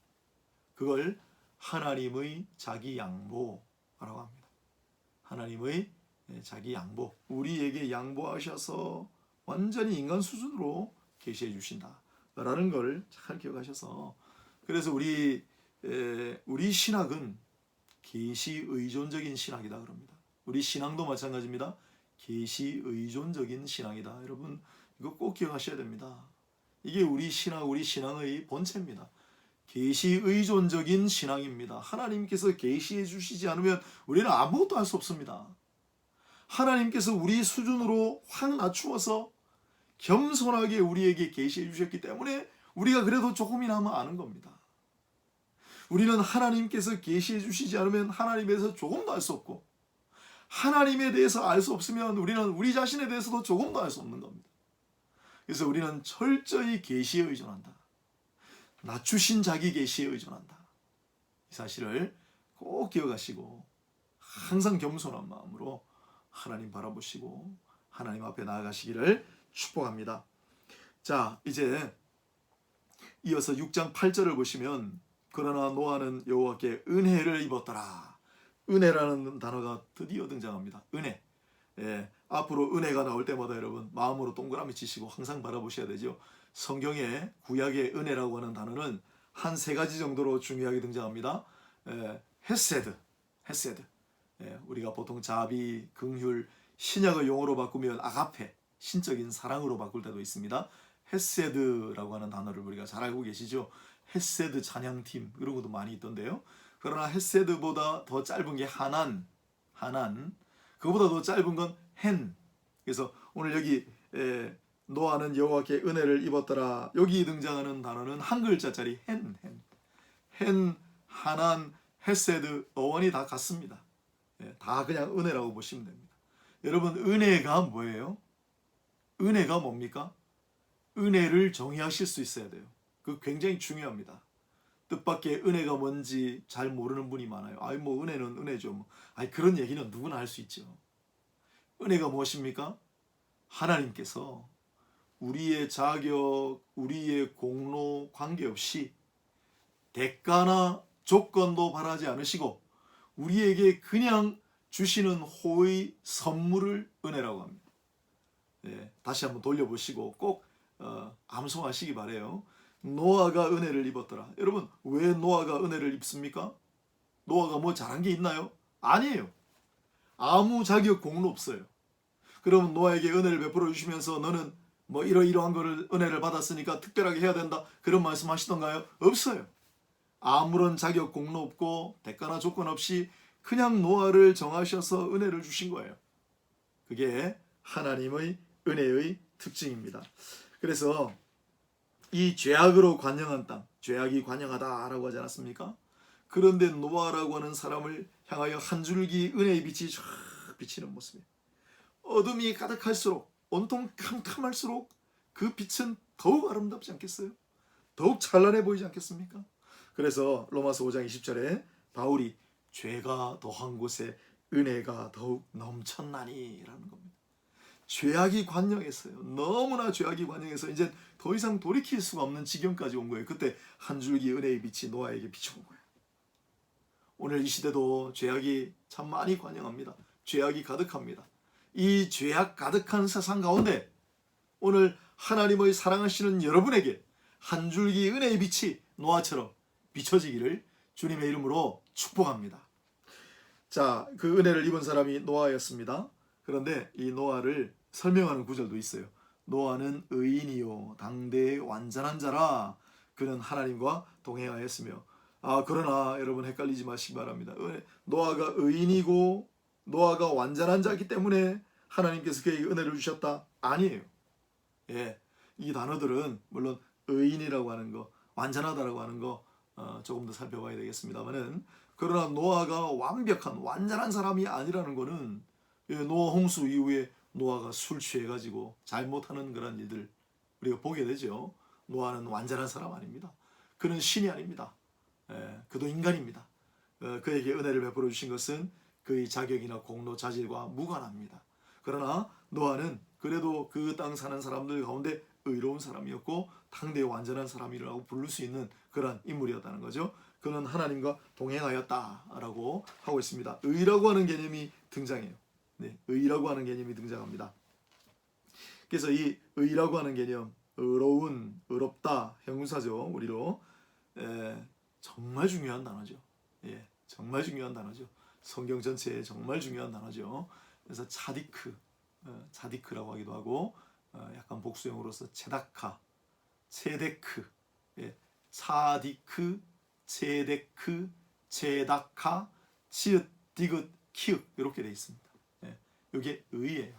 그걸 하나님의 자기 양보라고 합니다. 하나님의 자기 양보, 우리에게 양보하셔서 완전히 인간 수준으로 계시해 주신다라는 걸 잘 기억하셔서, 그래서 우리 신학은 계시 의존적인 신학이다 그럽니다. 우리 신앙도 마찬가지입니다. 계시 의존적인 신앙이다. 여러분 이거 꼭 기억하셔야 됩니다. 이게 우리 신앙의 본체입니다. 계시 의존적인 신앙입니다. 하나님께서 계시해 주시지 않으면 우리는 아무것도 할 수 없습니다. 하나님께서 우리 수준으로 확 낮추어서 겸손하게 우리에게 계시해 주셨기 때문에 우리가 그래도 조금이나마 아는 겁니다. 우리는 하나님께서 계시해 주시지 않으면 하나님에 대해서 조금도 알 수 없고, 하나님에 대해서 알 수 없으면 우리는 우리 자신에 대해서도 조금도 알 수 없는 겁니다. 그래서 우리는 철저히 계시에 의존한다. 낮추신 자기 계시에 의존한다. 이 사실을 꼭 기억하시고 항상 겸손한 마음으로 하나님 바라보시고 하나님 앞에 나아가시기를 축복합니다. 자, 이제 이어서 6장 8절을 보시면, 그러나 노아는 여호와께 은혜를 입었더라. 은혜라는 단어가 드디어 등장합니다. 은혜. 앞으로 은혜가 나올 때마다 여러분 마음으로 동그라미 치시고 항상 바라보셔야 되죠. 성경에 구약의 은혜라고 하는 단어는 한 세 가지 정도로 중요하게 등장합니다. 헤세드. 우리가 보통 자비, 긍휼, 신약의 용어로 바꾸면 아가페, 신적인 사랑으로 바꿀 때도 있습니다. 헤세드라고 하는 단어를 우리가 잘 알고 계시죠. 헤세드 찬양팀 이런 것도 많이 있던데요. 그러나 헤세드보다 더 짧은 게 하난, 그거보다 더 짧은 건 헨. 그래서 오늘 여기 노아는 여호와께 은혜를 입었더라, 여기 등장하는 단어는 한 글자짜리 헨, 하난, 헤세드, 어원이 다 같습니다. 다 그냥 은혜라고 보시면 됩니다. 여러분 은혜가 뭐예요? 은혜가 뭡니까? 은혜를 정의하실 수 있어야 돼요. 그거 굉장히 중요합니다. 뜻밖의 은혜가 뭔지 잘 모르는 분이 많아요. 뭐 은혜는 은혜죠. 그런 얘기는 누구나 할 수 있죠. 은혜가 무엇입니까? 하나님께서 우리의 자격, 우리의 공로 관계없이 대가나 조건도 바라지 않으시고 우리에게 그냥 주시는 호의 선물을 은혜라고 합니다. 다시 한번 돌려보시고 꼭 암송하시기 바래요. 노아가 은혜를 입었더라. 여러분, 왜 노아가 은혜를 입습니까? 노아가 뭐 잘한 게 있나요? 아니에요. 아무 자격 공로 없어요. 그러면 노아에게 은혜를 베풀어 주시면서 너는 뭐 이러이러한 거를 은혜를 받았으니까 특별하게 해야 된다, 그런 말씀 하시던가요? 없어요. 아무런 자격 공로 없고 대가나 조건 없이 그냥 노아를 정하셔서 은혜를 주신 거예요. 그게 하나님의 은혜의 특징입니다. 그래서 이 죄악으로 관영한 땅, 죄악이 관영하다라고 하지 않았습니까? 그런데 노아라고 하는 사람을 향하여 한 줄기 은혜의 빛이 쫙 비치는 모습이에요. 어둠이 가득할수록, 온통 캄캄할수록 그 빛은 더욱 아름답지 않겠어요? 더욱 찬란해 보이지 않겠습니까? 그래서 로마서 5장 20절에 바울이 죄가 더한 곳에 은혜가 더욱 넘쳤나니라는 겁니다. 죄악이 관영했어요. 너무나 죄악이 관영해서 이제 더 이상 돌이킬 수가 없는 지경까지 온 거예요. 그때 한 줄기 은혜의 빛이 노아에게 비춰온 거예요. 오늘 이 시대도 죄악이 참 많이 관영합니다. 죄악이 가득합니다. 이 죄악 가득한 세상 가운데 오늘 하나님의 사랑하시는 여러분에게 한 줄기 은혜의 빛이 노아처럼 비춰지기를 주님의 이름으로 축복합니다. 자, 그 은혜를 입은 사람이 노아였습니다. 그런데 이 노아를 설명하는 구절도 있어요. 노아는 의인이요 당대의 완전한 자라. 그는 하나님과 동행하였으며. 그러나 여러분 헷갈리지 마시기 바랍니다. 노아가 의인이고 노아가 완전한 자이기 때문에 하나님께서 그에게 은혜를 주셨다? 아니에요. 이 단어들은 물론 의인이라고 하는 거, 완전하다라고 하는 거 조금 더 살펴봐야 되겠습니다만은, 그러나 노아가 완벽한 완전한 사람이 아니라는 거는 노아 홍수 이후에 노아가 술 취해가지고 잘못하는 그런 일들 우리가 보게 되죠. 노아는 완전한 사람 아닙니다. 그는 신이 아닙니다. 그도 인간입니다. 그에게 은혜를 베풀어 주신 것은 그의 자격이나 공로, 자질과 무관합니다. 그러나 노아는 그래도 그 땅 사는 사람들 가운데 의로운 사람이었고 당대의 완전한 사람이라고 부를 수 있는 그런 인물이었다는 거죠. 그는 하나님과 동행하였다라고 하고 있습니다. 의라고 하는 개념이 등장해요. 의라고 하는 개념이 등장합니다. 그래서 이 의라고 하는 개념, 의로운, 의롭다, 형용사죠. 우리로 정말 중요한 단어죠. 정말 중요한 단어죠. 성경 전체에 정말 중요한 단어죠. 그래서 차디크라고 하기도 하고 약간 복수형으로서 체다카, 체데크, 사디크, 체데크, 체다카, 치읓, 디귿, 키읔 이렇게 되어 있습니다. 이게 의예요.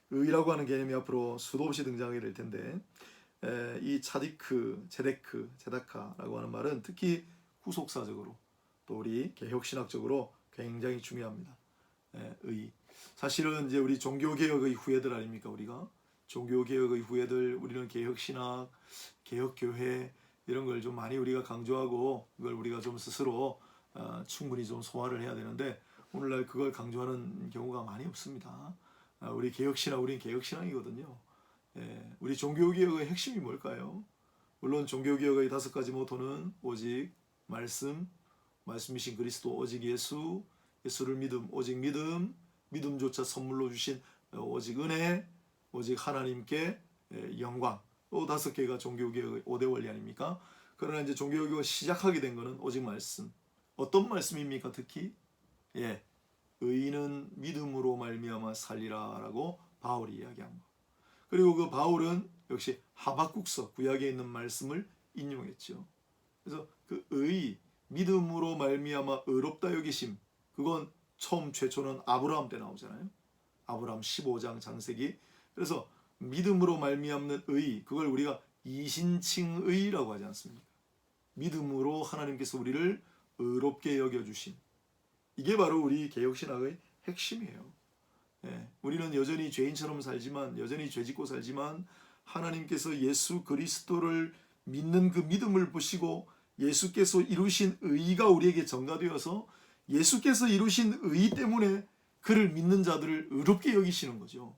의라고 하는 개념이 앞으로 수도 없이 등장하게 될 텐데, 이 차디크, 체데크, 체다카라고 하는 말은 특히 후속사적으로 또 우리 개혁신학적으로 굉장히 중요합니다. 의. 사실은 이제 우리 종교개혁의 후예들 아닙니까? 우리가 종교개혁의 후예들, 우리는 개혁신학, 개혁교회 이런 걸 좀 많이 우리가 강조하고 그걸 우리가 좀 스스로 충분히 좀 소화를 해야 되는데 오늘날 그걸 강조하는 경우가 많이 없습니다. 우리 개혁신학, 우리는 개혁신학이거든요. 우리 종교개혁의 핵심이 뭘까요? 물론 종교개혁의 5가지 모토는 오직 말씀이신 그리스도, 오직 예수, 예수를 믿음, 오직 믿음, 믿음조차 선물로 주신 오직 은혜, 오직 하나님께 영광. 또 5개가 종교개혁의 5대 원리 아닙니까? 그러나 이제 종교개혁을 시작하게 된 것은 오직 말씀. 어떤 말씀입니까? 특히 의인은 믿음으로 말미암아 살리라라고 바울이 이야기한 거. 그리고 그 바울은 역시 하박국서 구약에 있는 말씀을 인용했죠. 그래서 그 믿음으로 말미암아 의롭다 여기심, 그건 처음 최초는 아브라함 때 나오잖아요. 아브라함 15장 창세기. 그래서 믿음으로 말미암는 그걸 우리가 이신칭의라고 하지 않습니까? 믿음으로 하나님께서 우리를 의롭게 여겨주신, 이게 바로 우리 개혁신학의 핵심이에요. 우리는 여전히 죄인처럼 살지만, 여전히 죄짓고 살지만 하나님께서 예수 그리스도를 믿는 그 믿음을 보시고 예수께서 이루신 의가 우리에게 전가되어서 예수께서 이루신 의 때문에 그를 믿는 자들을 의롭게 여기시는 거죠.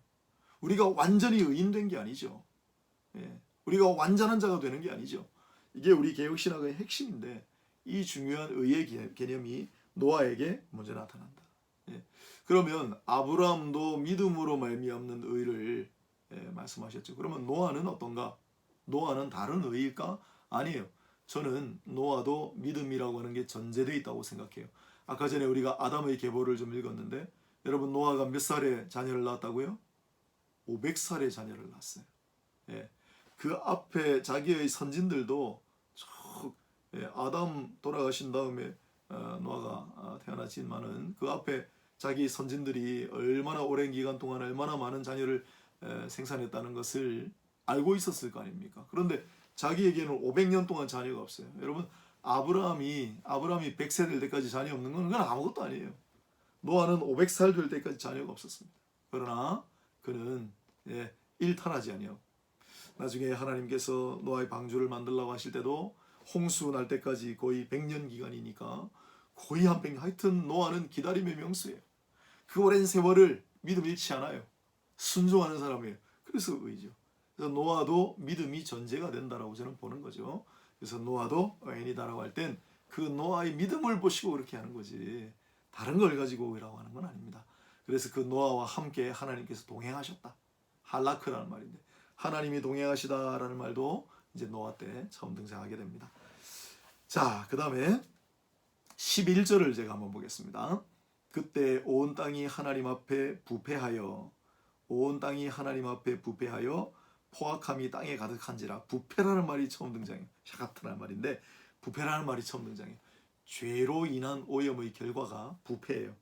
우리가 완전히 의인된 게 아니죠. 예, 우리가 완전한 자가 되는 게 아니죠. 이게 우리 개혁신학의 핵심인데 이 중요한 의의 개념이 노아에게 먼저 나타난다. 예, 그러면 아브라함도 믿음으로 말미암는 의를 말씀하셨죠. 그러면 노아는 어떤가? 노아는 다른 의일까? 아니에요. 저는 노아도 믿음이라고 하는 게 전제되어 있다고 생각해요. 아까 전에 우리가 아담의 계보를 좀 읽었는데 여러분 노아가 몇 살에 자녀를 낳았다고요? 500살에 자녀를 낳았어요. 예. 그 앞에 자기의 선진들도 아담 돌아가신 다음에 노아가 태어났지만은 그 앞에 자기 선진들이 얼마나 오랜 기간 동안 얼마나 많은 자녀를 생산했다는 것을 알고 있었을 거 아닙니까? 그런데 자기에게는 500년 동안 자녀가 없어요. 여러분 아브라함이 100세 될 때까지 자녀 없는 건 그건 아무것도 아니에요. 노아는 500살 될 때까지 자녀가 없었습니다. 그러나 그는 일탈하지 아니하고 나중에 하나님께서 노아의 방주를 만들라고 하실 때도 홍수 날 때까지 거의 100년 기간이니까 거의 한 100년. 하여튼 노아는 기다림의 명수예요. 그 오랜 세월을 믿음 잃지 않아요. 순종하는 사람이에요. 그래서 의죠. 그래서 노아도 믿음이 전제가 된다라고 저는 보는 거죠. 그래서 노아도 의인이다라고 할 땐 그 노아의 믿음을 보시고 그렇게 하는 거지 다른 걸 가지고 의라고 하는 건 아닙니다. 그래서 그 노아와 함께 하나님께서 동행하셨다. 할라크라는 말인데 하나님이 동행하시다라는 말도 이제 노아 때 처음 등장하게 됩니다. 자, 그 다음에 11절을 제가 한번 보겠습니다. 그때 온 땅이 하나님 앞에 부패하여 포악함이 땅에 가득한지라. 부패라는 말이 처음 등장해요. 샤가트라는 말인데 부패라는 말이 처음 등장해요. 죄로 인한 오염의 결과가 부패예요.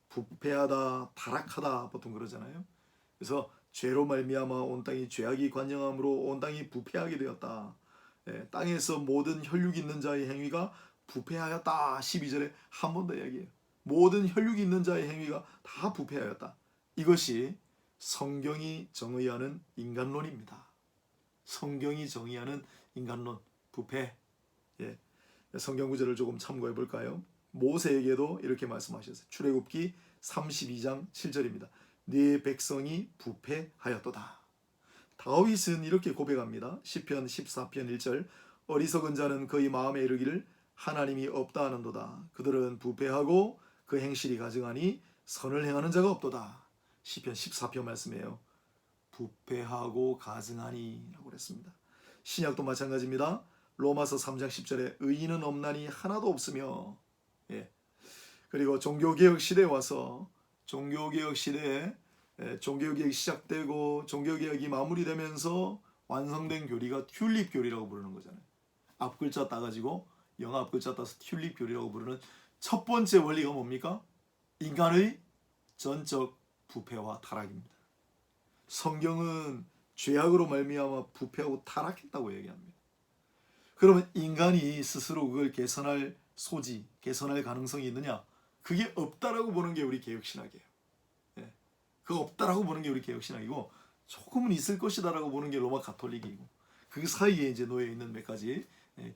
부패하다, 타락하다 보통 그러잖아요. 그래서 죄로 말미암아 온 땅이 죄악이 관영함으로 온 땅이 부패하게 되었다. 땅에서 모든 혈육 있는 자의 행위가 부패하였다. 12절에 한 번 더 이야기해요. 모든 혈육 있는 자의 행위가 다 부패하였다. 이것이 성경이 정의하는 인간론입니다. 성경이 정의하는 인간론, 부패. 성경 구절을 조금 참고해 볼까요? 모세에게도 이렇게 말씀하셨어요. 출애굽기 32장 7절입니다. 네 백성이 부패하였도다. 다윗은 이렇게 고백합니다. 시편 14편 1절 어리석은 자는 그의 마음에 이르기를 하나님이 없다 하는도다. 그들은 부패하고 그 행실이 가증하니 선을 행하는 자가 없도다. 시편 14편 말씀이에요. 부패하고 가증하니 라고 그랬습니다. 신약도 마찬가지입니다. 로마서 3장 10절에 의인은 없나니 하나도 없으며. 그리고 종교개혁 시대에 와서 종교개혁 시대에 종교개혁이 시작되고 종교개혁이 마무리되면서 완성된 교리가 튤립 교리라고 부르는 거잖아요. 앞글자 따가지고 영어 앞글자 따서 튤립 교리라고 부르는 첫 번째 원리가 뭡니까? 인간의 전적 부패와 타락입니다. 성경은 죄악으로 말미암아 부패하고 타락했다고 얘기합니다. 그러면 인간이 스스로 그걸 개선할 소지, 개선할 가능성이 있느냐? 그게 없다라고 보는 게 우리 개혁신학이에요. 그거 없다라고 보는 게 우리 개혁신학이고 조금은 있을 것이다라고 보는 게 로마 가톨릭이고 그 사이에 이제 놓여 있는 몇 가지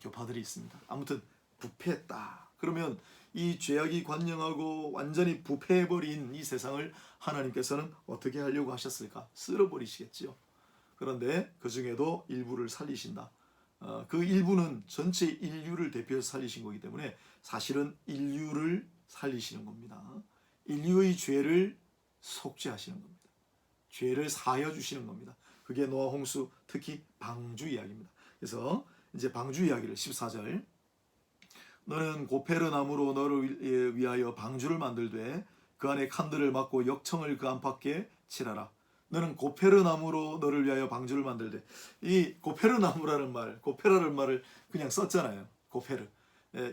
교파들이 있습니다. 아무튼 부패했다. 그러면 이 죄악이 관영하고 완전히 부패해버린 이 세상을 하나님께서는 어떻게 하려고 하셨을까? 쓸어버리시겠죠. 그런데 그 중에도 일부를 살리신다. 그 일부는 전체 인류를 대표해서 살리신 거기 때문에 사실은 인류를 살리시는 겁니다. 인류의 죄를 속죄하시는 겁니다. 죄를 사하여 주시는 겁니다. 그게 노아 홍수, 특히 방주 이야기입니다. 그래서 이제 방주 이야기를 14절 너는 고페르 나무로 너를 위하여 방주를 만들되 그 안에 칸들을 막고 역청을 그 안팎에 칠하라. 너는 고페르 나무로 너를 위하여 방주를 만들되 이 고페르 나무라는 말, 고페라는 말을 그냥 썼잖아요. 고페르.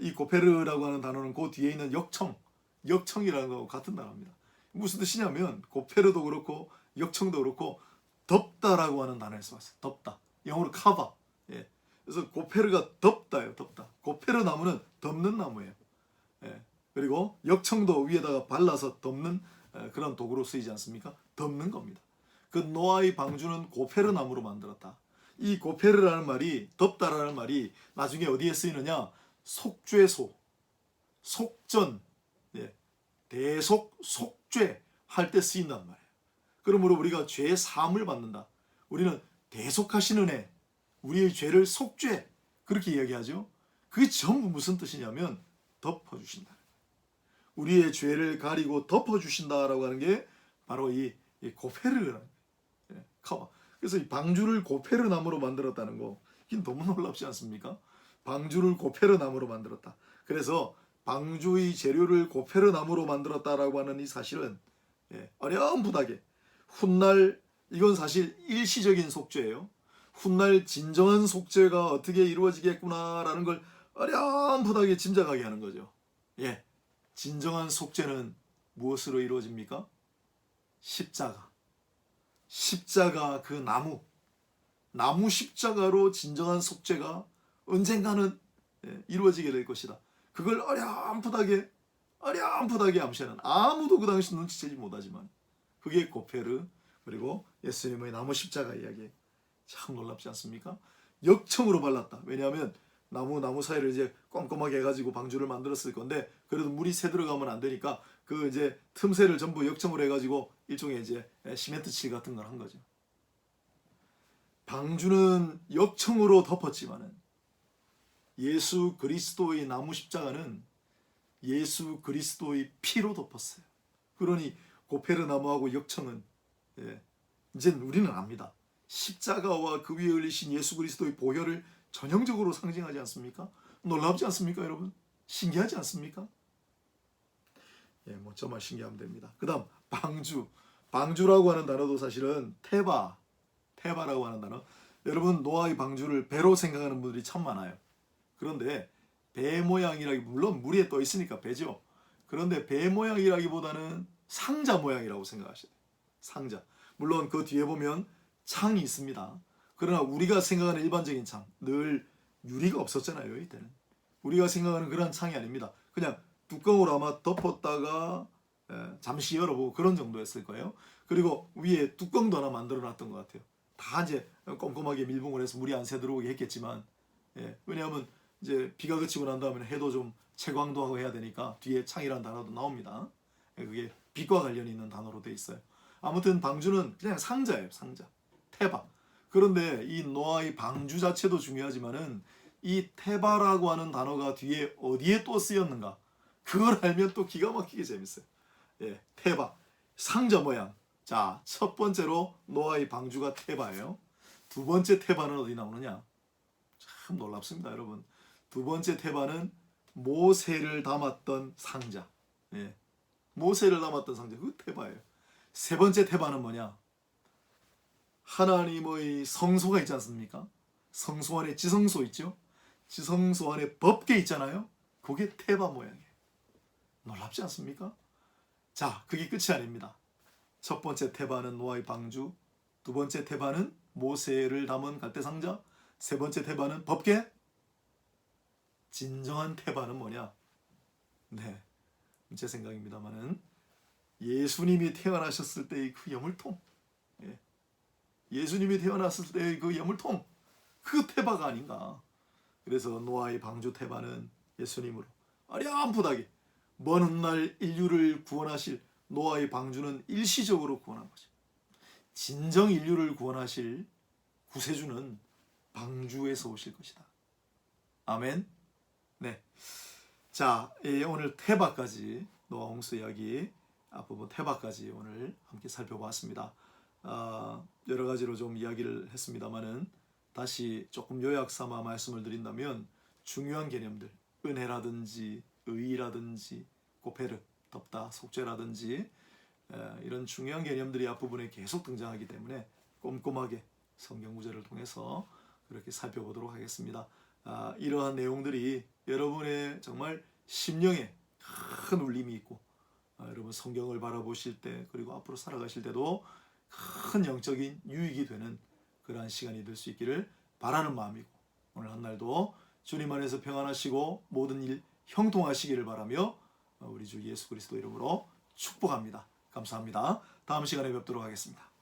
이 고페르라고 하는 단어는 그 뒤에 있는 역청이라는 거하고 같은 단어입니다. 무슨 뜻이냐면 고페르도 그렇고 역청도 그렇고 덮다라고 하는 단어에서 왔어요. 덮다. 영어로 커버. 그래서 고페르가 덮다예요. 덮다. 고페르 나무는 덮는 나무예요. 그리고 역청도 위에다가 발라서 덮는 그런 도구로 쓰이지 않습니까? 덮는 겁니다. 그 노아의 방주는 고페르 나무로 만들었다. 이 고페르라는 말이 덮다라는 말이 나중에 어디에 쓰이느냐? 속죄소, 속전, 대속, 속죄 할 때 쓰인단 말이에요. 그러므로 우리가 죄의 사함을 받는다. 우리는 대속하신 은혜, 우리의 죄를 속죄, 그렇게 이야기하죠. 그게 전부 무슨 뜻이냐면 덮어주신다. 우리의 죄를 가리고 덮어주신다라고 하는 게 바로 이 고페르라는 거예요. 커버. 그래서 이 방주를 고페르 나무로 만들었다는 거, 이게 너무 놀랍지 않습니까? 방주를 고페르 나무로 만들었다. 그래서 방주의 재료를 고페르 나무로 만들었다라고 하는 이 사실은 어렴풋하게 훗날, 이건 사실 일시적인 속죄예요. 훗날 진정한 속죄가 어떻게 이루어지겠구나라는 걸 어렴풋하게 짐작하게 하는 거죠. 진정한 속죄는 무엇으로 이루어집니까? 십자가. 십자가, 그 나무 십자가로 진정한 속죄가 언젠가는 이루어지게 될 것이다. 그걸 어렴풋하게 암시하는, 아무도 그 당시 눈치채지 못하지만 그게 고페르, 그리고 예수님의 나무 십자가 이야기. 참 놀랍지 않습니까? 역청으로 발랐다. 왜냐하면 나무 사이를 이제 꼼꼼하게 해가지고 방주를 만들었을 건데, 그래도 물이 새 들어가면 안 되니까 그 이제 틈새를 전부 역청으로 해가지고 일종의 이제 시멘트 칠 같은 걸 한 거죠. 방주는 역청으로 덮었지만은 예수 그리스도의 나무 십자가는 예수 그리스도의 피로 덮었어요. 그러니 고페르 나무하고 역청은 이제 우리는 압니다. 십자가와 그 위에 흘리신 예수 그리스도의 보혈을 전형적으로 상징하지 않습니까? 놀랍지 않습니까, 여러분? 신기하지 않습니까? 뭐 정말 신기하면 됩니다. 그 다음 방주라고 하는 단어도 사실은 테바라고 하는 단어. 여러분, 노아의 방주를 배로 생각하는 분들이 참 많아요. 그런데 배 모양이라기, 물론 물 위에 떠 있으니까 배죠. 그런데 배 모양이라기보다는 상자 모양이라고 생각하셔야 돼요. 상자. 물론 그 뒤에 보면 창이 있습니다. 그러나 우리가 생각하는 일반적인 창, 늘 유리가 없었잖아요, 이때는. 우리가 생각하는 그런 창이 아닙니다. 그냥 뚜껑으로 아마 덮었다가 잠시 열어보고 그런 정도였을 거예요. 그리고 위에 뚜껑도 하나 만들어 놨던 것 같아요. 다 이제 꼼꼼하게 밀봉을 해서 물이 안 새 들어오게 했겠지만, 왜냐하면 이제 비가 그치고 난 다음에 해도 좀 채광도 하고 해야 되니까 뒤에 창이라는 단어도 나옵니다. 그게 빛과 관련이 있는 단어로 돼 있어요. 아무튼 방주는 그냥 상자예요, 상자. 테바. 그런데 이 노아의 방주 자체도 중요하지만은 이 테바라고 하는 단어가 뒤에 어디에 또 쓰였는가, 그걸 알면 또 기가 막히게 재밌어요. 테바, 상자 모양. 자, 첫 번째로 노아의 방주가 테바예요. 두 번째 테바는 어디 나오느냐? 참 놀랍습니다, 여러분. 두 번째 테바는 모세를 담았던 상자. 모세를 담았던 상자, 그 테바예요. 세 번째 테바는 뭐냐? 하나님의 성소가 있지 않습니까? 성소 안에 지성소 있죠? 지성소 안에 법궤 있잖아요? 그게 테바 모양이에요. 놀랍지 않습니까? 자, 그게 끝이 아닙니다. 첫 번째 테바는 노아의 방주, 두 번째 테바는 모세를 담은 갈대상자, 세 번째 테바는 법궤. 진정한 테바는 뭐냐? 제 생각입니다만은 예수님이 태어나셨을 때의 그 여물통, 예수님이 태어났을 때의 그 여물통, 그 테바가 아닌가. 그래서 노아의 방주 테바는 예수님으로 어렴풋하게 먼 훗날 인류를 구원하실 노아의 방주는 일시적으로 구원한 거죠. 진정 인류를 구원하실 구세주는 방주에서 오실 것이다. 아멘. 자, 오늘 테바까지, 노아 홍수 이야기 앞부분 테바까지 오늘 함께 살펴보았습니다. 여러 가지로 좀 이야기를 했습니다만은 다시 조금 요약 삼아 말씀을 드린다면, 중요한 개념들, 은혜라든지 의라든지 고페르, 덮다, 속죄라든지 이런 중요한 개념들이 앞부분에 계속 등장하기 때문에 꼼꼼하게 성경 구절을 통해서 그렇게 살펴보도록 하겠습니다. 이러한 내용들이 여러분의 정말 심령에 큰 울림이 있고, 여러분 성경을 바라보실 때, 그리고 앞으로 살아가실 때도 큰 영적인 유익이 되는 그러한 시간이 될 수 있기를 바라는 마음이고, 오늘 한 날도 주님 안에서 평안하시고 모든 일 형통하시기를 바라며 우리 주 예수 그리스도 이름으로 축복합니다. 감사합니다. 다음 시간에 뵙도록 하겠습니다.